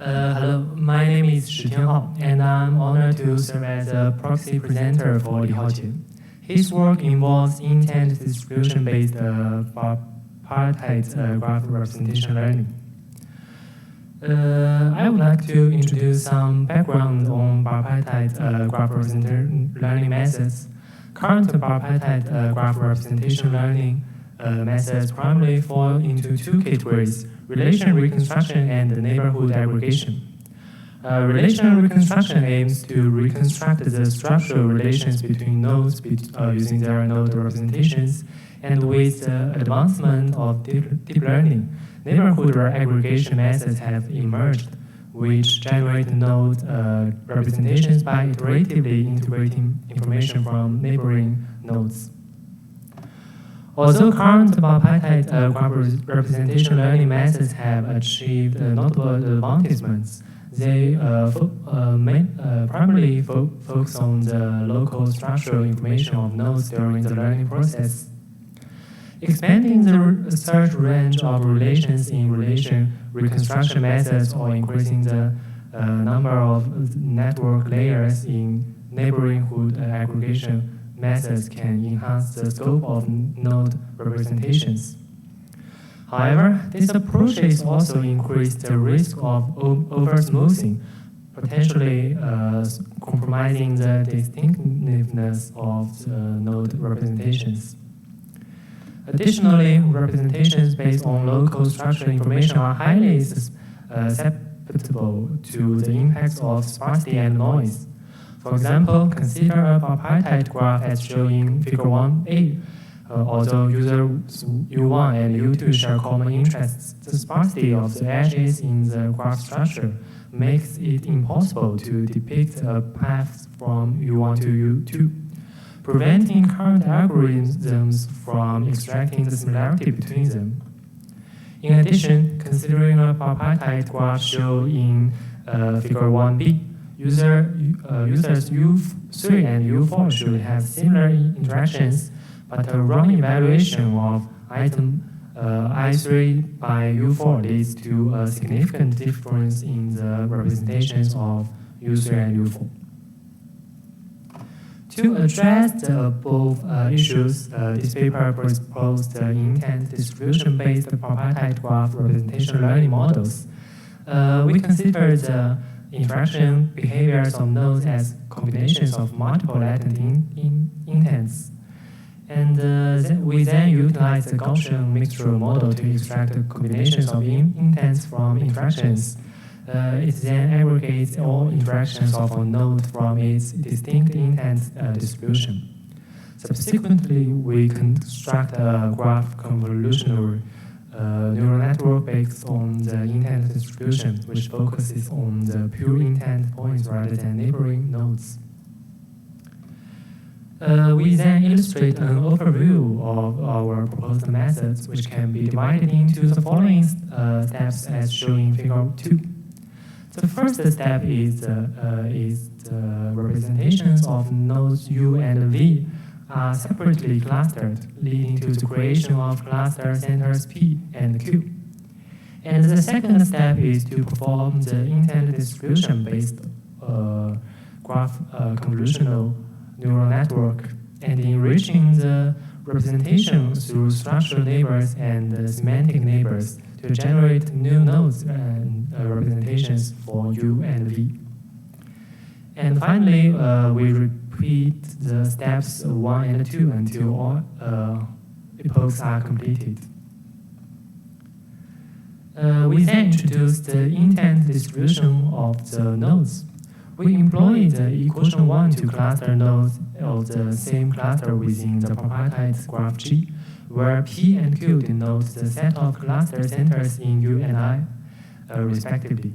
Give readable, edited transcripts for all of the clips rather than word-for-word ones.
Hello, my name is Hao, and I'm honored to serve as a proxy presenter for Haojie. His work involves intent distribution-based bipartite graph representation learning. I would like to introduce some background on bipartite graph representation learning methods. Current bipartite graph representation learning methods primarily fall into two categories: relation reconstruction and neighborhood aggregation. Relation reconstruction aims to reconstruct the structural relations between nodes using their node representations, and with the advancement of deep learning, neighborhood aggregation methods have emerged, which generate node representations by iteratively integrating information from neighboring nodes. Although current bipartite graph representation learning methods have achieved notable advancements, they primarily focus on the local structural information of nodes during the learning process. Expanding the search range of relations in relation reconstruction methods or increasing the number of network layers in neighborhood aggregation methods can enhance the scope of node representations. However, these approaches also increase the risk of over-smoothing, potentially compromising the distinctiveness of the node representations. Additionally, representations based on local structural information are highly susceptible to the impacts of sparsity and noise. For example, consider a bipartite graph as shown in Figure 1a. Although users U1 and U2 share common interests, the sparsity of the edges in the graph structure makes it impossible to depict a path from U1 to U2, preventing current algorithms from extracting the similarity between them. In addition, considering a bipartite graph shown in Figure 1b, users U3 and U4 should have similar interactions, but a wrong evaluation of item I3 by U4 leads to a significant difference in the representations of U3 and U4. To address the above issues, this paper proposed the intent distribution-based bipartite graph representation learning models. We consider the interaction behaviors of nodes as combinations of multiple latent intents. And we then utilize the Gaussian mixture model to extract the combinations of intents from interactions. It then aggregates all interactions of a node from its distinct intent distribution. Subsequently, we construct a graph convolutional neural network based on the intent distribution, which focuses on the pure intent points rather than neighboring nodes. We then illustrate an overview of our proposed methods, which can be divided into the following steps as shown in Figure 2. The first step is the representations of nodes U and V are separately clustered, leading to the creation of cluster centers P and Q. And the second step is to perform the intent distribution-based graph convolutional neural network and enriching the representation through structural neighbors and semantic neighbors to generate new nodes and representations for U and V. And finally, we repeat the steps 1 and 2 until all epochs are completed. We then introduce the intent distribution of the nodes. We employ the equation 1 to cluster nodes of the same cluster within the bipartite graph G, where P and Q denote the set of cluster centers in U and I, respectively.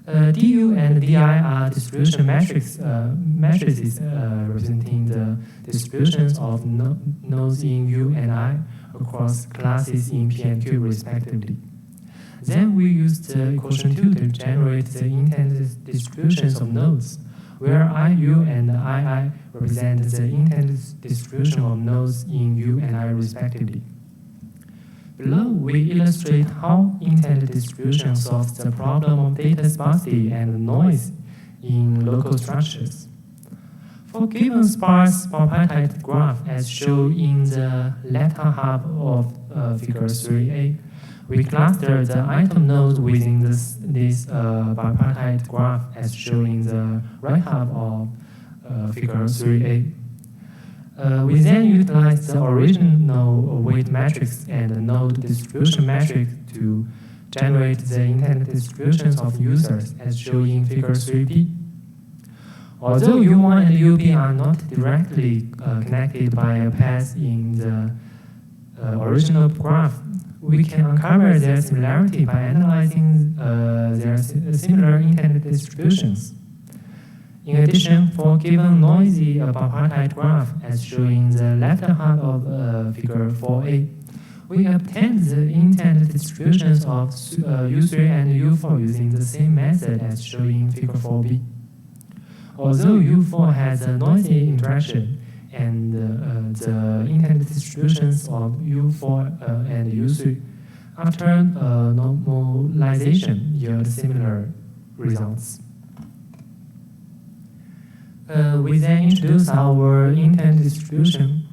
DU and DI are distribution matrices representing the distributions of nodes in U and I across classes in P and Q, respectively. Then we use the equation 2 to generate the intent distributions of nodes, where IU and II represent the intent distribution of nodes in U and I respectively. Below, we illustrate how intent distribution solves the problem of data sparsity and noise in local structures. For given sparse bipartite graph as shown in the left half of figure 3a, we cluster the item nodes within this bipartite graph as shown in the right half of figure 3a. We then utilize the original weight matrix and the node distribution matrix to generate the intent distributions of users as shown in figure 3b. Although U1 and UB are not directly connected by a path in the original graph, we can uncover their similarity by analyzing their similar intent distributions. In addition, for given noisy bipartite graph, as shown in the left half of figure 4a, we obtain the intent distributions of U3 and U4 using the same method as shown in figure 4b. Although U4 has a noisy interaction, and the intent distributions of U4 and U3 after normalization yield similar results. We then introduce our intent distribution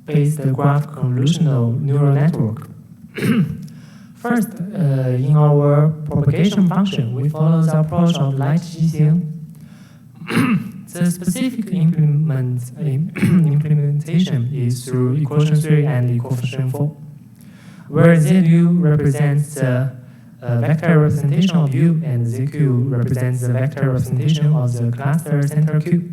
based graph convolutional neural network. First, in our propagation function, we follow the approach of light Jiang. The specific implementation is through equation 3 and equation 4, where ZU represents the vector representation of U and ZQ represents the vector representation of the cluster center Q.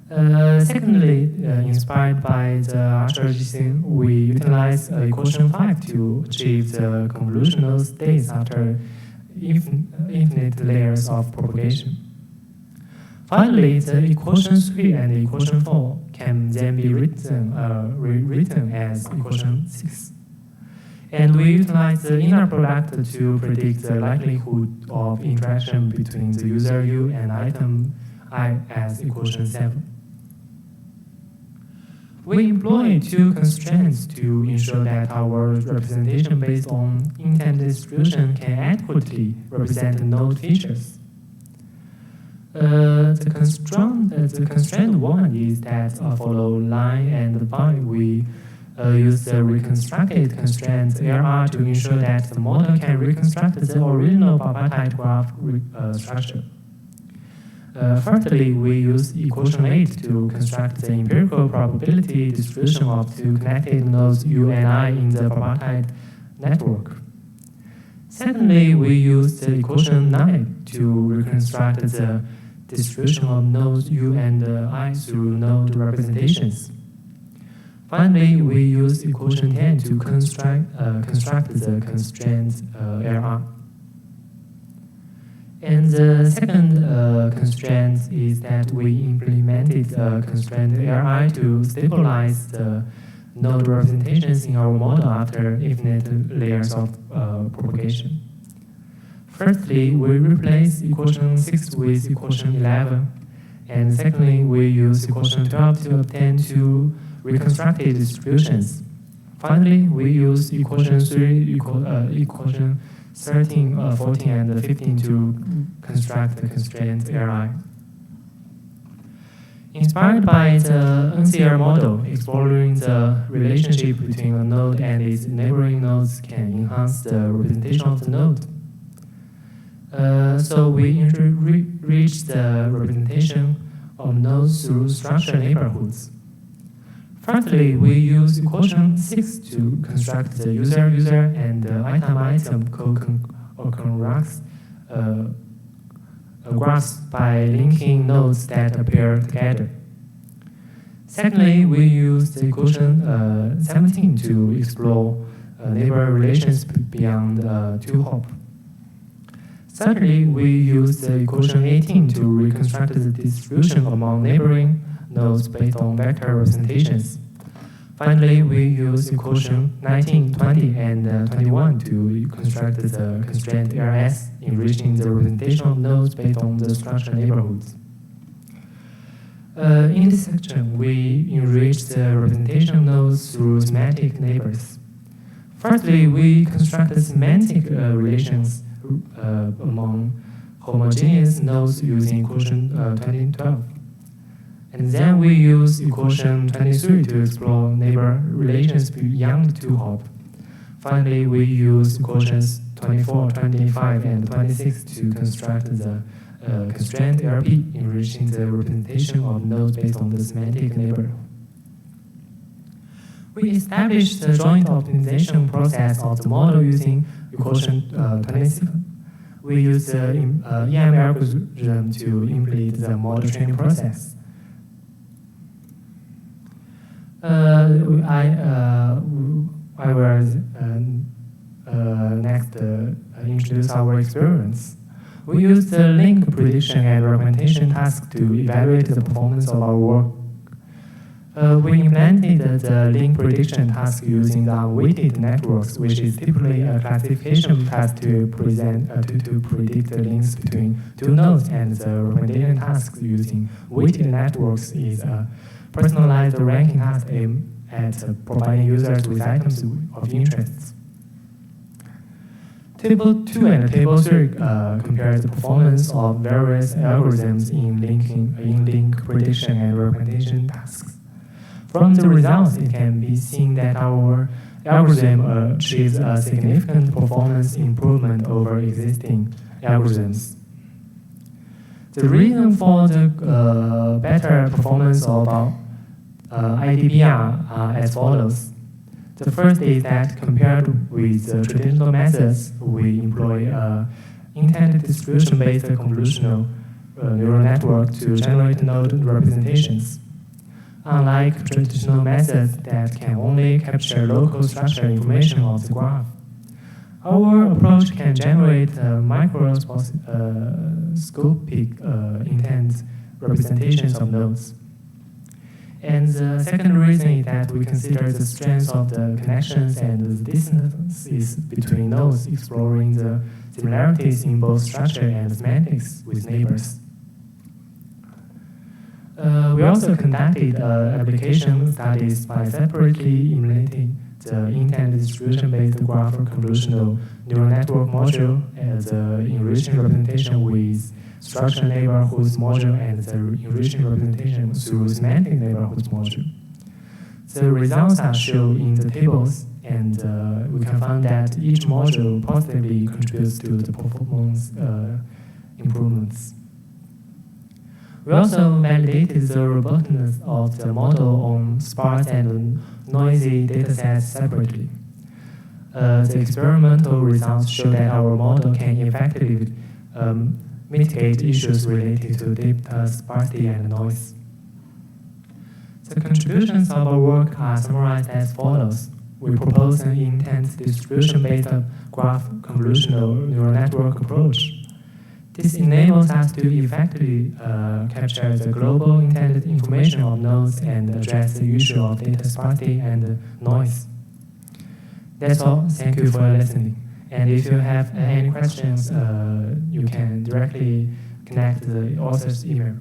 Secondly, inspired by the Haojie, we utilize equation 5 to achieve the convolutional states after infinite layers of propagation. Finally, the equation 3 and equation 4 can then be rewritten as equation 6. And we utilize the inner product to predict the likelihood of interaction between the user U and item I as equation 7. We employ two constraints to ensure that our representation based on intent distribution can adequately represent node features. The constraint one is that follow line and bind. We use the reconstructed constraint AR to ensure that the model can reconstruct the original bipartite graph structure. Firstly, we use equation 8 to construct the empirical probability distribution of two connected nodes U and I in the bipartite network. Secondly, we use the equation 9 to reconstruct the distribution of nodes U and I through node representations. Finally, we use equation 10 to construct the constraint AR. And the second constraint is that we implemented constraint ARI to stabilize the node representations in our model after infinite layers of propagation. Firstly, we replace equation 6 with equation 11. And secondly, we use equation 12 to obtain two reconstructed distributions. Finally, we use equation 3, equation 13, 14, and 15 to construct the constraint ARI. Inspired by the NCR model, exploring the relationship between a node and its neighboring nodes can enhance the representation of the node. So we reach the representation of nodes through structured neighborhoods. Firstly, we use equation 6 to construct the user and item co-occurrence graphs by linking nodes that appear together. Secondly, we use the equation 17 to explore neighbor relations beyond two hop. Thirdly, we use the equation 18 to reconstruct the distribution among neighboring nodes based on vector representations. Finally, we use equation 19, 20, and 21 to construct the constraint ARS, enriching the representation of nodes based on the structured neighborhoods. In this section, we enrich the representation nodes through semantic neighbors. Firstly, we construct semantic relations among homogeneous nodes using equation 2012. And then we use equation 23 to explore neighbor relations beyond the 2-hop. Finally, we use equations 24, 25, and 26 to construct the constraint LP, enriching the representation of nodes based on the semantic neighbor. We established the joint optimization process of the model using equation 27. We use the EM algorithm to implement the model training process. I will next introduce our experience. We use the link prediction and representation task to evaluate the performance of our work. We implemented the link prediction task using the unweighted networks, which is typically a classification task to predict the links between two nodes, and the recommendation task using weighted networks is a personalized ranking task aimed at providing users with items of interest. Table 2 and Table 3 compare the performance of various algorithms in link prediction and representation tasks. From the results, it can be seen that our algorithm achieves a significant performance improvement over existing algorithms. The reason for the better performance of our IDBR are as follows. The first is that compared with the traditional methods, we employ intent distribution-based convolutional neural network to generate node representations. Unlike traditional methods that can only capture local structure information of the graph, our approach can generate microscopic intent representations of nodes. And the second reason is that we consider the strength of the connections and the distances between nodes, exploring the similarities in both structure and semantics with neighbors. We also conducted application studies by separately implementing the intent distribution-based graph convolutional neural network module as the enriching representation with structure neighborhoods module and the enriching representation through semantic neighborhoods module. The results are shown in the tables, and we can find that each module positively contributes to the performance improvements. We also validated the robustness of the model on sparse and noisy datasets separately. The experimental results show that our model can effectively mitigate issues related to data sparsity and noise. The contributions of our work are summarized as follows. We propose an intent distribution-based graph convolutional neural network approach. This enables us to effectively capture the global intended information of nodes and address the issue of data sparsity and noise. That's all. Thank you for listening. And if you have any questions, you can directly connect the author's email.